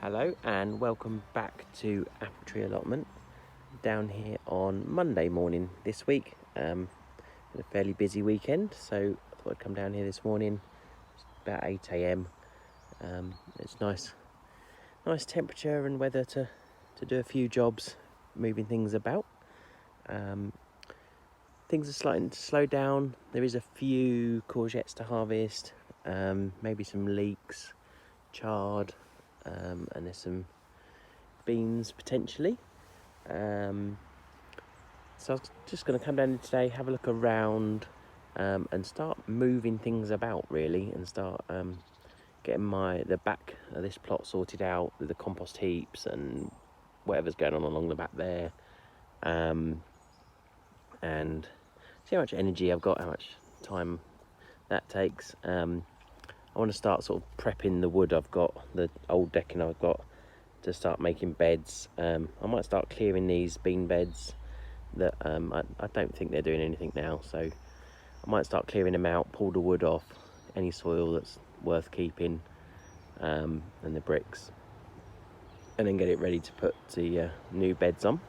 Hello and welcome back to Apple Tree Allotment down here on Monday morning this week. A fairly busy weekend, so I thought I'd come down here this morning. It's about 8 a.m. It's nice temperature and weather to do a few jobs, moving things about. Things are starting to slow down. There is a few courgettes to harvest, maybe some leeks, chard, and there's some beans potentially. So I was just going to come down today, have a look around, and start moving things about really, and start getting the back of this plot sorted out with the compost heaps and whatever's going on along the back there, and see how much energy I've got, how much time that takes. I want to start sort of prepping the wood I've got, the old decking I've got, to start making beds. I might start clearing these bean beds that I don't think they're doing anything now, so I might start clearing them out, pull the wood off, any soil that's worth keeping, and the bricks, and then get it ready to put the new beds on.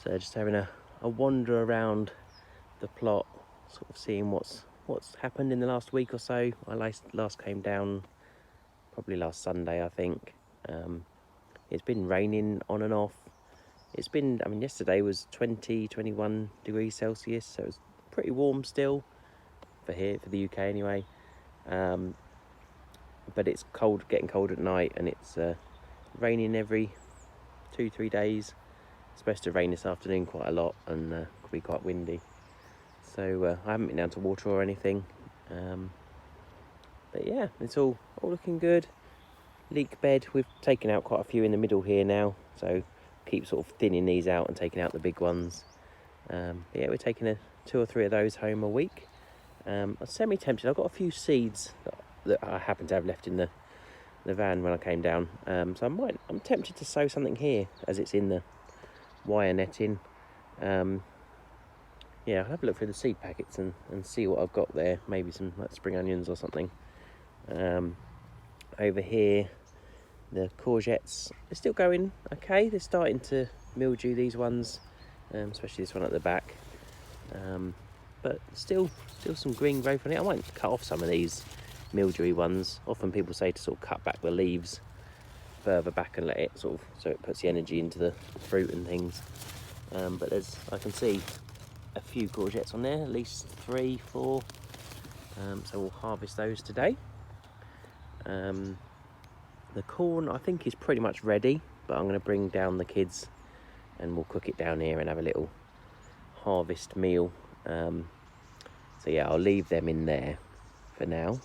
So just having a wander around the plot, sort of seeing what's happened in the last week or so. I last came down probably last Sunday, I think. It's been raining on and off. It's been, yesterday was 21 degrees Celsius, so it was pretty warm still for the UK anyway. But it's cold, getting cold at night, and it's raining every 2-3 days. It's supposed to rain this afternoon quite a lot, and could be quite windy. So I haven't been down to water or anything. But yeah, it's all looking good. Leek bed, we've taken out quite a few in the middle here now, so keep sort of thinning these out and taking out the big ones. But yeah, we're taking 2 or 3 of those home a week. I'm semi-tempted. I've got a few seeds that I happen to have left in the van when I came down. So I'm tempted to sow something here as it's in the wire netting. Yeah, I'll have a look through the seed packets and see what I've got there. Maybe some like spring onions or something. Over here, the courgettes are still going okay. They're starting to mildew, these ones, especially this one at the back. But still some green growth on it. I might cut off some of these mildewy ones. Often people say to sort of cut back the leaves further back and let it sort of, so it puts the energy into the fruit and things. But I can see a few courgettes on there, at least 3, 4. So we'll harvest those today. The corn I think is pretty much ready, but I'm going to bring down the kids and we'll cook it down here and have a little harvest meal. So yeah, I'll leave them in there for now.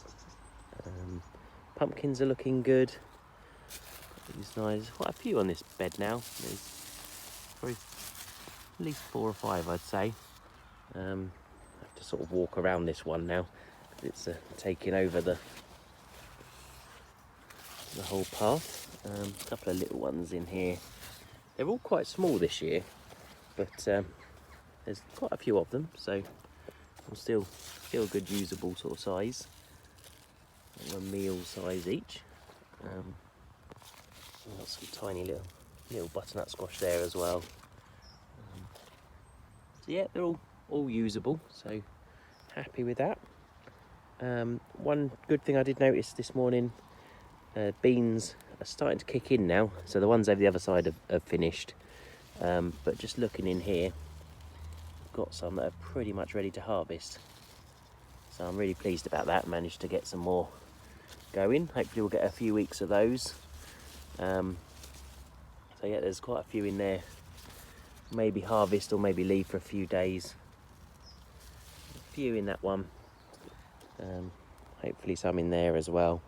Pumpkins are looking good. It's nice. Quite a few on this bed now. There's probably at least 4 or 5, I'd say. I have to sort of walk around this one now. It's taking over the whole path. A couple of little ones in here. They're all quite small this year, but there's quite a few of them, so still a good usable sort of size. A meal size each. Got some tiny little butternut squash there as well. So yeah, they're all usable, so happy with that. One good thing I did notice this morning, beans are starting to kick in now. So the ones over the other side have finished, but just looking in here, got some that are pretty much ready to harvest. So I'm really pleased about that. Managed to get some more going. Hopefully we'll get a few weeks of those. So yeah, there's quite a few in there. Maybe harvest or maybe leave for a few days. A few in that one. Hopefully some in there as well.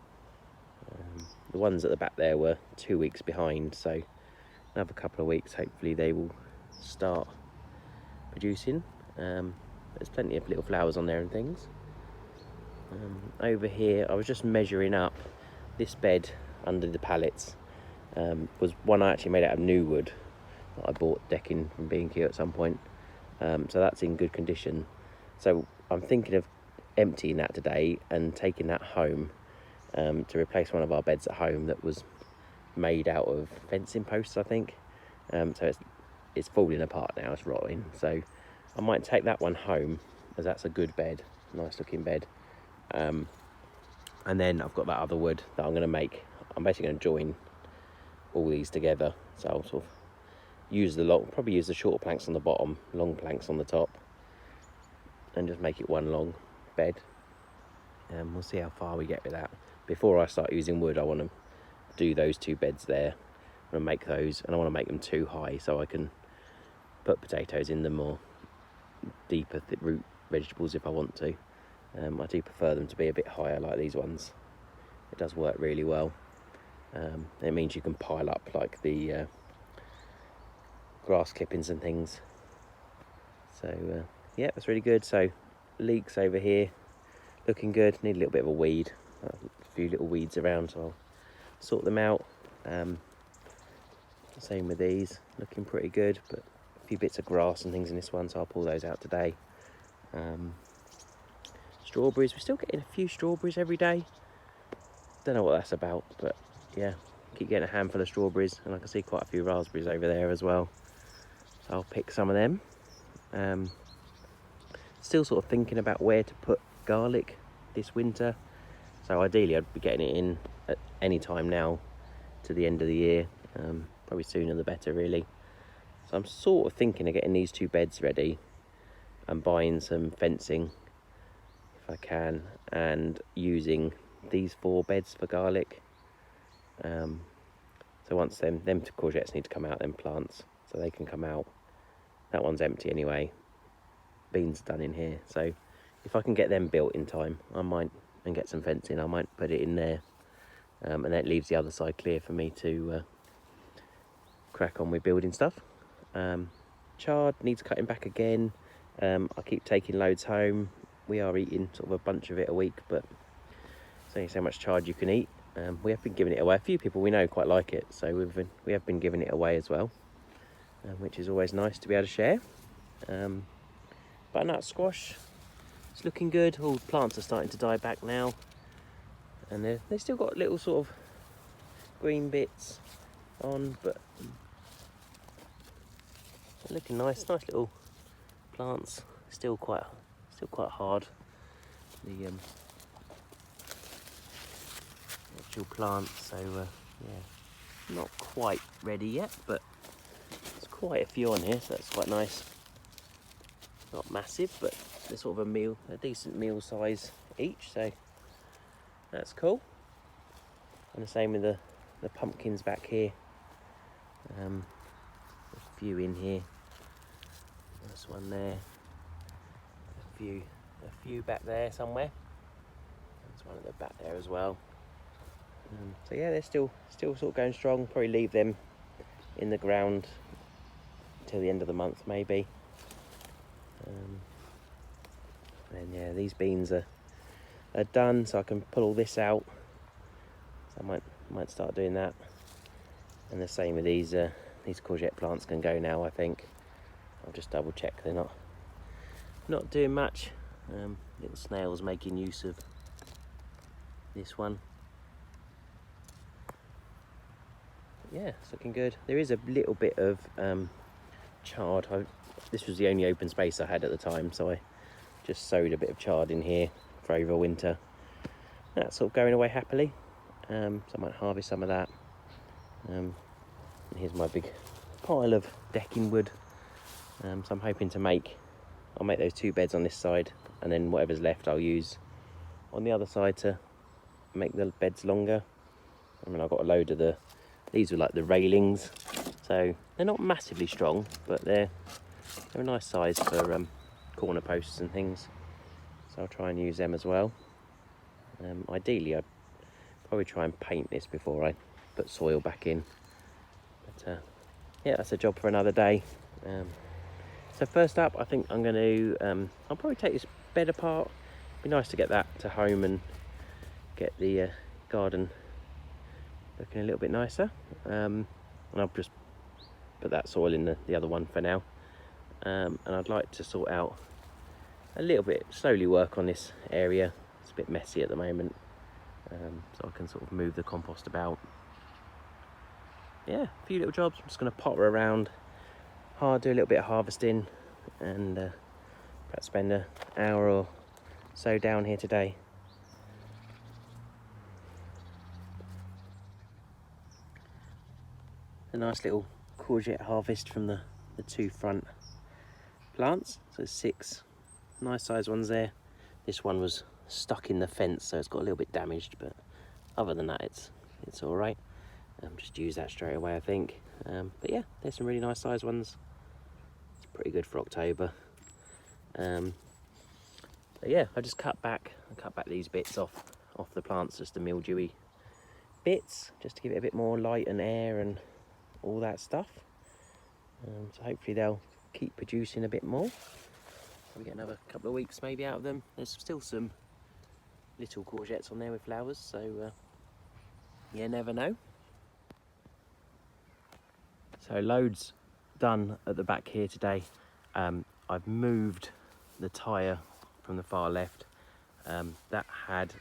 The ones at the back there were 2 weeks behind, so another couple of weeks hopefully they will start producing. There's plenty of little flowers on there and things. Over here I was just measuring up this bed under the pallets. Was one I actually made out of new wood that I bought decking from B&Q at some point. so that's in good condition. So I'm thinking of emptying that today and taking that home to replace one of our beds at home that was made out of fencing posts, I think. So it's falling apart now, it's rotting. So I might take that one home, as that's a good bed, nice looking bed. And then I've got that other wood that I'm going to make. I'm basically going to join all these together. So I'll sort of probably use the shorter planks on the bottom, long planks on the top, and just make it one long bed. And we'll see how far we get with that. Before I start using wood, I want to do those 2 beds there. I'm going to make those, and I want to make them too high so I can put potatoes in them, or deeper root vegetables if I want to. I do prefer them to be a bit higher like these ones. It does work really well. It means you can pile up like the grass clippings and things. So yeah, that's really good. So leeks over here, looking good. Need a little bit of a weed, a few little weeds around, so I'll sort them out. Same with these, looking pretty good, but a few bits of grass and things in this one, so I'll pull those out today. Strawberries, we're still getting a few strawberries every day. Don't know what that's about, but yeah, keep getting a handful of strawberries, and I can see quite a few raspberries over there as well, so I'll pick some of them. Still sort of thinking about where to put garlic this winter, so ideally I'd be getting it in at any time now to the end of the year, probably sooner the better really. So I'm sort of thinking of getting these 2 beds ready and buying some fencing if I can, and using these 4 beds for garlic. So once them 2 courgettes need to come out, them plants, so they can come out. That one's empty anyway. Beans done in here, so if I can get them built in time, I might, and get some fencing, I might put it in there, and then it leaves the other side clear for me to crack on with building stuff. Chard needs cutting back again. I keep taking loads home. We are eating sort of a bunch of it a week, but there's only so much chard you can eat. We have been giving it away. A few people we know quite like it, so we have been giving it away as well, which is always nice to be able to share. Butternut squash, it's looking good. All the plants are starting to die back now, and they've still got little sort of green bits on, but they're looking nice little plants. Still quite hard. The actual plants, so yeah, not quite ready yet, but there's quite a few on here, so that's quite nice. Not massive, but they're sort of a decent meal size each, so that's cool. And the same with the pumpkins back here. A few in here. There's one there. A few back there somewhere. There's one at the back there as well. So yeah, they're still sort of going strong. Probably leave them in the ground until the end of the month maybe. And yeah, these beans are done, so I can pull all this out. So I might start doing that. And the same with these courgette plants can go now, I think. I'll just double check they're not doing much. Little snails making use of this one. Yeah, it's looking good. There is a little bit of chard. This was the only open space I had at the time, so I just sowed a bit of chard in here for over winter. That's sort of going away happily. So I might harvest some of that. And here's my big pile of decking wood. So I'm hoping I'll make those 2 beds on this side, and then whatever's left I'll use on the other side to make the beds longer. I mean, I've got a load of these are like the railings, so they're not massively strong, but they're a nice size for corner posts and things. So I'll try and use them as well. Ideally, I'd probably try and paint this before I put soil back in. But yeah, that's a job for another day. So first up, I think I'm going to, I'll probably take this bed apart. It'd be nice to get that to home and get the garden looking a little bit nicer. And I'll just put that soil in the other one for now. and I'd like to sort out a little bit, slowly work on this area. It's a bit messy at the moment, so I can sort of move the compost about. Yeah, a few little jobs. I'm just going to potter around, do a little bit of harvesting, and perhaps spend an hour or so down here today. A nice little courgette harvest from the two front plants. So 6 nice sized ones there. This one was stuck in the fence, so it's got a little bit damaged, but other than that it's all right. Just use that straight away, I think. But yeah, there's some really nice sized ones. It's pretty good for October. But yeah, I just cut back these bits off the plants, just the mildewy bits, just to give it a bit more light and air and all that stuff. So hopefully they'll keep producing a bit more. We get another couple of weeks maybe out of them. There's still some little courgettes on there with flowers, so you never know. So loads done at the back here today. I've moved the tyre from the far left. That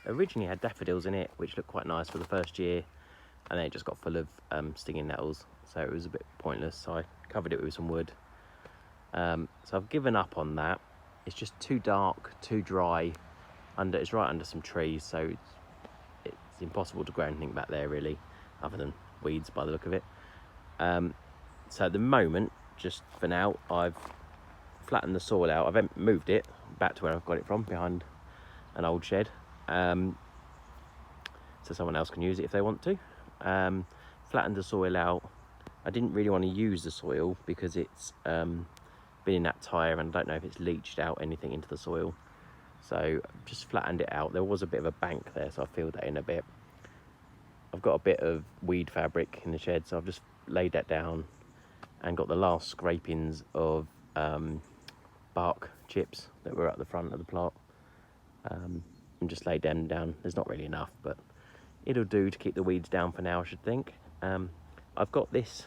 originally had daffodils in it, which looked quite nice for the first year, and then it just got full of stinging nettles, so it was a bit pointless, so I covered it with some wood. So I've given up on that. It's just too dark, too dry. It's right under some trees, so it's impossible to grow anything back there really, other than weeds by the look of it. So at the moment, just for now, I've flattened the soil out. I've moved it back to where I've got it from, behind an old shed, so someone else can use it if they want to. Flattened the soil out. I didn't really want to use the soil because it's been in that tyre, and I don't know if it's leached out anything into the soil, so just flattened it out. There was a bit of a bank there, so I filled that in a bit. I've got a bit of weed fabric in the shed, so I've just laid that down and got the last scrapings of bark chips that were at the front of the plot, and just laid them down. There's not really enough, but it'll do to keep the weeds down for now, I should think. I've got this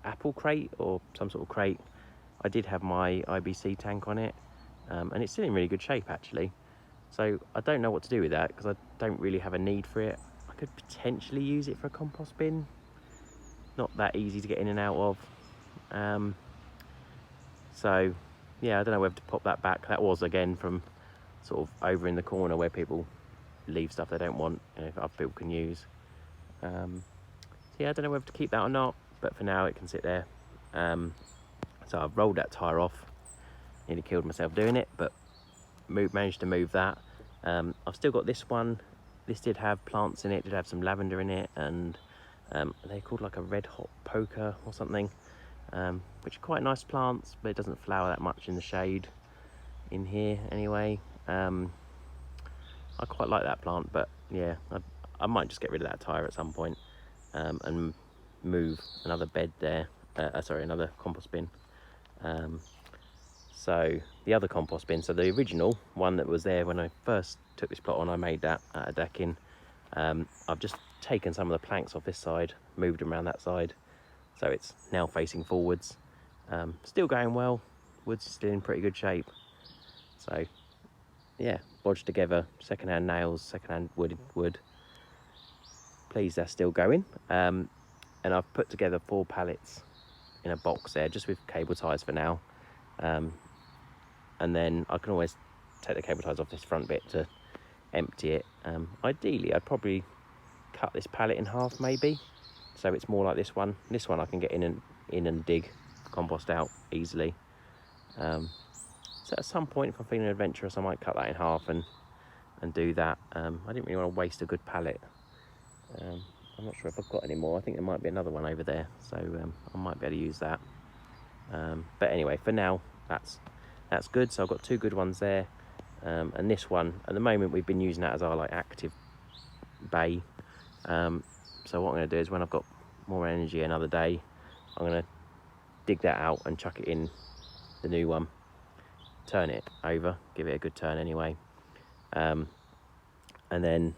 apple crate, or some sort of crate. I did have my IBC tank on it, and it's still in really good shape actually, so I don't know what to do with that because I don't really have a need for it. I could potentially use it for a compost bin, not that easy to get in and out of. So yeah, I don't know whether to pop that back. That was again from sort of over in the corner where people leave stuff they don't want, if other people can use. So yeah, I don't know whether to keep that or not, but for now it can sit there. So I've rolled that tyre off, nearly killed myself doing it, but managed to move that. I've still got this one. This did have plants in it, did have some lavender in it, and they're called like a red hot poker or something, which are quite nice plants, but it doesn't flower that much in the shade in here anyway. I quite like that plant, but yeah, I might just get rid of that tyre at some point, and move another bed there, another compost bin. So the other compost bin, so the original one that was there when I first took this plot on, I made that out of decking. I've just taken some of the planks off this side, moved them around that side, so it's now facing forwards. Still going well, wood's still in pretty good shape. So yeah, bodged together second-hand nails, second-hand wood. Pleased that's still going. And I've put together 4 pallets in a box there, just with cable ties for now. And then I can always take the cable ties off this front bit to empty it. Ideally, I'd probably cut this pallet in half maybe, so it's more like this one. This one I can get in and dig compost out easily. So at some point, if I'm feeling adventurous, I might cut that in half and do that. I didn't really want to waste a good pallet. I'm not sure if I've got any more. I think there might be another one over there, so I might be able to use that. But anyway, for now, that's good. So I've got 2 good ones there, and this one at the moment we've been using that as our like active bay. So what I'm going to do is when I've got more energy another day, I'm going to dig that out and chuck it in the new one, turn it over, give it a good turn anyway, and then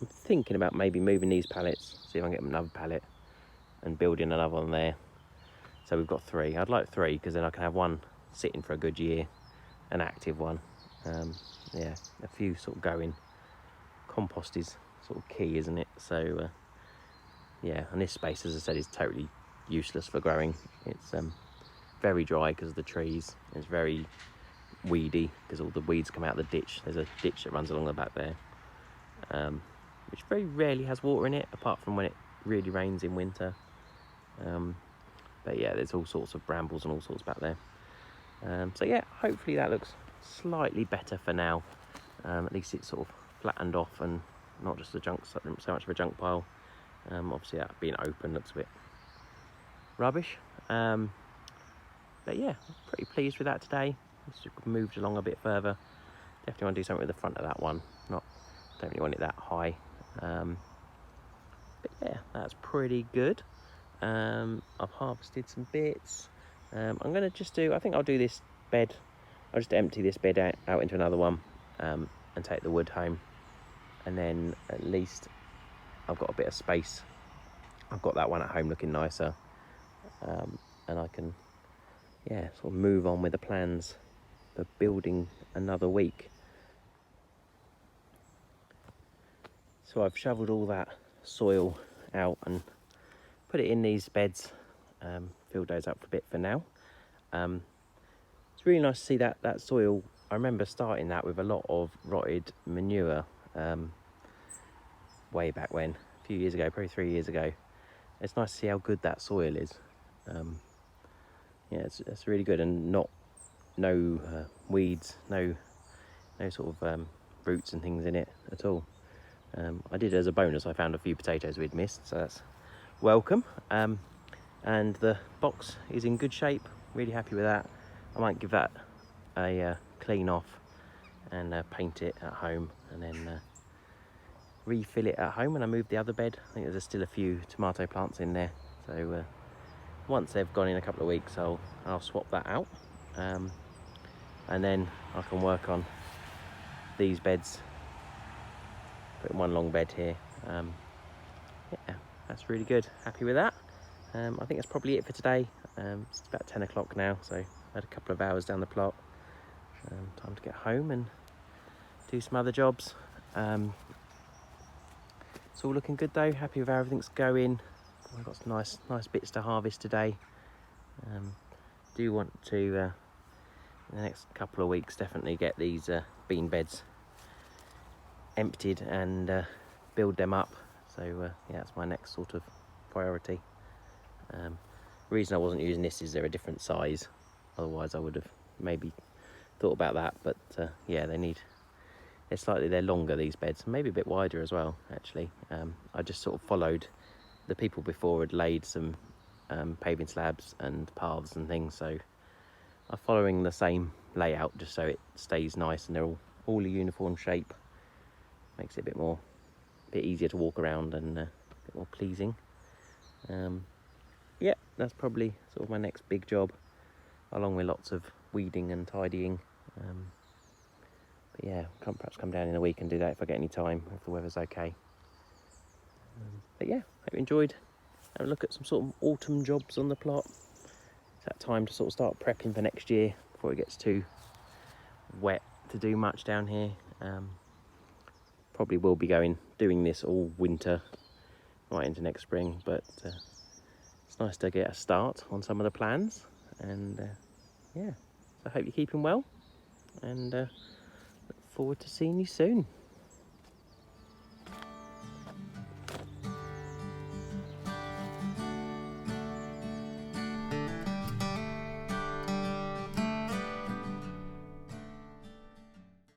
I'm thinking about maybe moving these pallets, see if I can get another pallet and building another one there. So we've got 3. I'd like 3 because then I can have one sitting for a good year, an active one. Yeah, a few sort of going. Compost is sort of key, isn't it? So yeah, and this space, as I said, is totally useless for growing. It's very dry because of the trees. It's very weedy because all the weeds come out of the ditch. There's a ditch that runs along the back there, which very rarely has water in it, apart from when it really rains in winter. But yeah, there's all sorts of brambles and all sorts back there. So yeah, hopefully that looks slightly better for now. At least it's sort of flattened off and not just a junk, so much of a junk pile. Obviously that being open looks a bit rubbish. But yeah, pretty pleased with that today. It's moved along a bit further. Definitely want to do something with the front of that one. Don't really want it that high. But yeah, that's pretty good. I've harvested some bits. I'm going to just do, I think I'll do this bed. I'll just empty this bed out into another one and take the wood home. And then at least I've got a bit of space. I've got that one at home looking nicer. And I can, yeah, sort of move on with the plans for building another week. So I've shoveled all that soil out and put it in these beds, filled those up for a bit for now. It's really nice to see that soil. I remember starting that with a lot of rotted manure way back when, a few years ago, probably 3 years ago. It's nice to see how good that soil is. Yeah, it's really good, and no weeds, no sort of roots and things in it at all. I did, as a bonus, I found a few potatoes we'd missed, so that's welcome. And the box is in good shape, really happy with that. I might give that a clean off and paint it at home, and then refill it at home when I move the other bed. I think there's still a few tomato plants in there, so once they've gone in a couple of weeks, I'll swap that out, and then I can work on these beds. Put in one long bed here. Yeah, that's really good. Happy with that. I think that's probably it for today. It's about 10 o'clock now, so I had a couple of hours down the plot. Time to get home and do some other jobs. It's all looking good though. Happy with how everything's going. I've got some nice bits to harvest today. Do want to in the next couple of weeks definitely get these bean beds emptied and build them up. So yeah, that's my next sort of priority. The reason I wasn't using this is they're a different size. Otherwise I would have maybe thought about that, but yeah, they're longer, these beds, maybe a bit wider as well actually. I just sort of followed the people before had laid some paving slabs and paths and things, so I'm following the same layout just so it stays nice and they're all a uniform shape. Makes it a bit easier to walk around and a bit more pleasing. Yeah, that's probably sort of my next big job, along with lots of weeding and tidying. But yeah, perhaps come down in a week and do that if I get any time, if the weather's okay. But yeah, hope you enjoyed. Have a look at some sort of autumn jobs on the plot. It's that time to sort of start prepping for next year before it gets too wet to do much down here. Probably will be doing this all winter, right into next spring, but it's nice to get a start on some of the plans. And yeah, so I hope you're keeping well, and look forward to seeing you soon.